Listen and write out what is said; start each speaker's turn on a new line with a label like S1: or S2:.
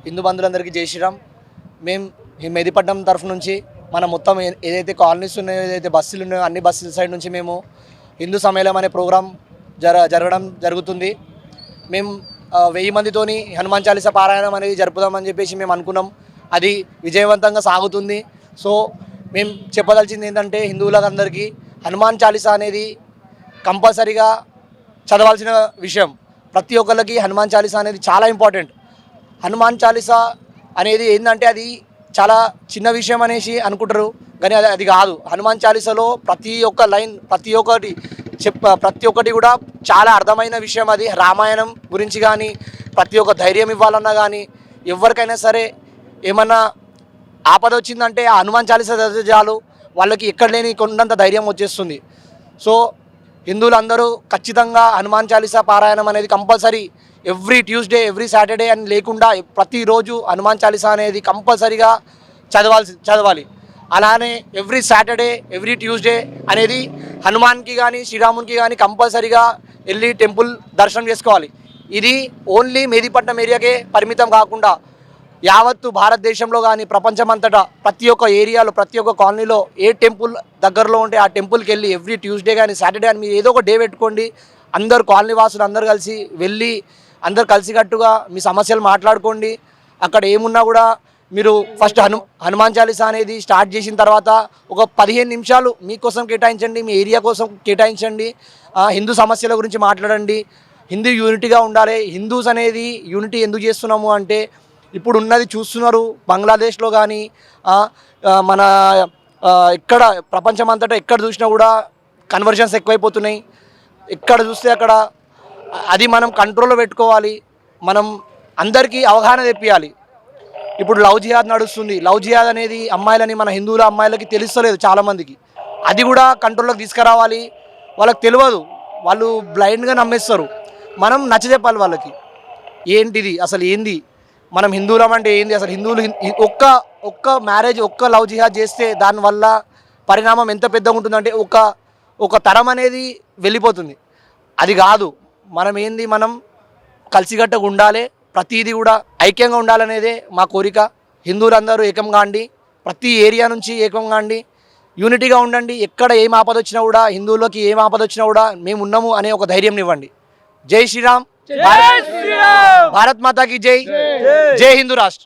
S1: హిందూ బంధువులందరికీ జై శ్రీరామ్. మేము ఈ మెహదీపట్నం తరఫు నుంచి మన మొత్తం ఏదైతే కాలనీస్ ఉన్నాయో, ఏదైతే బస్సులు ఉన్నాయో అన్ని బస్సుల సైడ్ నుంచి మేము హిందూ సమ్మేళనం అనే ప్రోగ్రాం జరగడం జరుగుతుంది. మేము 1000 మందితోని హనుమాన్ చాలీసా పారాయణం అనేది జరుపుదామని చెప్పేసి మేము అనుకున్నాం. అది విజయవంతంగా సాగుతుంది. సో మేము చెప్పదలిచింది ఏంటంటే హిందువులందరికీ హనుమాన్ చాలీసా అనేది కంపల్సరీగా చదవాల్సిన విషయం. ప్రతి ఒక్కరికి హనుమాన్ చాలీసా అనేది చాలా ఇంపార్టెంట్. హనుమాన్ చాలీసా అనేది ఏంటంటే అది చాలా చిన్న విషయం అనేసి అనుకుంటారు, కానీ అది కాదు. హనుమాన్ చాలీసాలో ప్రతి ఒక్క లైన్, ప్రతి ఒక్కటి కూడా చాలా అర్థమైన విషయం. అది రామాయణం గురించి కానీ, ప్రతి ఒక్క ధైర్యం ఇవ్వాలన్నా కానీ, ఎవరికైనా సరే ఏమన్నా ఆపద వచ్చిందంటే ఆ హనుమాన్ చాలీసా చదివితే చాలు, వాళ్ళకి ఎక్కడ లేని కొండంత ధైర్యం వచ్చేస్తుంది. సో హిందువులందరూ ఖచ్చితంగా హనుమాన్ చాలీసా పారాయణం అనేది compulsory every Tuesday, every Saturday అని లేకుండా ప్రతిరోజు హనుమాన్ చాలీసా అనేది కంపల్సరీగా చదవాలి. అలానే ఎవ్రీ సాటర్డే, ఎవ్రీ ట్యూస్డే అనేది హనుమాన్కి కానీ శ్రీరామునికి కానీ కంపల్సరీగా వెళ్ళి టెంపుల్ దర్శనం చేసుకోవాలి. ఇది ఓన్లీ మెహదీపట్నం ఏరియాకే పరిమితం కాకుండా యావత్తు భారతదేశంలో కానీ ప్రపంచమంతటా ప్రతి ఒక్క ఏరియాలో, ప్రతి ఒక్క కాలనీలో ఏ టెంపుల్ దగ్గరలో ఉంటే ఆ టెంపుల్కి వెళ్ళి ఎవ్రీ ట్యూస్డే కానీ సాటర్డే కానీ మీరు ఏదో ఒక డే పెట్టుకోండి. అందరు కాలనీ వాసులు అందరు కలిసి వెళ్ళి అందరు కలిసికట్టుగా మీ సమస్యలు మాట్లాడుకోండి. అక్కడ ఏమున్నా కూడా మీరు ఫస్ట్ హనుమాన్ చాలీసా అనేది స్టార్ట్ చేసిన తర్వాత ఒక 15 నిమిషాలు మీకోసం కేటాయించండి, మీ ఏరియా కోసం కేటాయించండి. హిందూ సమస్యల గురించి మాట్లాడండి. హిందూ యూనిటీగా ఉండాలి. హిందూస్ అనేది యూనిటీ ఎందుకు చేస్తున్నాము అంటే ఇప్పుడు ఉన్నది చూస్తున్నారు, బంగ్లాదేశ్లో కానీ మన ఎక్కడ ప్రపంచమంతటా ఎక్కడ చూసినా కూడా కన్వర్జన్స్ ఎక్కువైపోతున్నాయి. ఎక్కడ చూస్తే అక్కడ అది మనం కంట్రోల్లో పెట్టుకోవాలి. మనం అందరికీ అవగాహన తెప్పియాలి. ఇప్పుడు లవ్ జిహాద్ నడుస్తుంది. లవ్ జిహాద్ అనేది అమ్మాయిలని, మన హిందువుల అమ్మాయిలకి తెలుస్తలేదు చాలామందికి. అది కూడా కంట్రోల్లోకి తీసుకురావాలి. వాళ్ళకి తెలియదు, వాళ్ళు బ్లైండ్గా నమ్మేస్తారు. మనం నచ్చజెప్పాలి వాళ్ళకి, ఏంటిది అసలు ఏంది, మనం హిందువులం అంటే ఏంది, అసలు హిందువులు ఒక్క మ్యారేజ్, ఒక్క లవ్ జిహాద్ చేస్తే దానివల్ల పరిణామం ఎంత పెద్దగా ఉంటుందంటే ఒక తరం అనేది వెళ్ళిపోతుంది. అది కాదు, మనం ఏంది, మనం కలిసికట్టుగా ఉండాలి. ప్రతిదీ కూడా ఐక్యంగా ఉండాలనేదే మా కోరిక. హిందువులందరూ ఏకంగా అండి, ప్రతి ఏరియా నుంచి ఏకంగా అండి, యూనిటీగా ఉండండి. ఎక్కడ ఏం ఆపద వచ్చినా కూడా, హిందువులకి ఏం ఆపద వచ్చినా కూడా మేము ఉన్నాము అనే ఒక ధైర్యం ఇవ్వండి. జై శ్రీరామ్. భారత్ మాతా की जय. जय हिंदू राष्ट्र.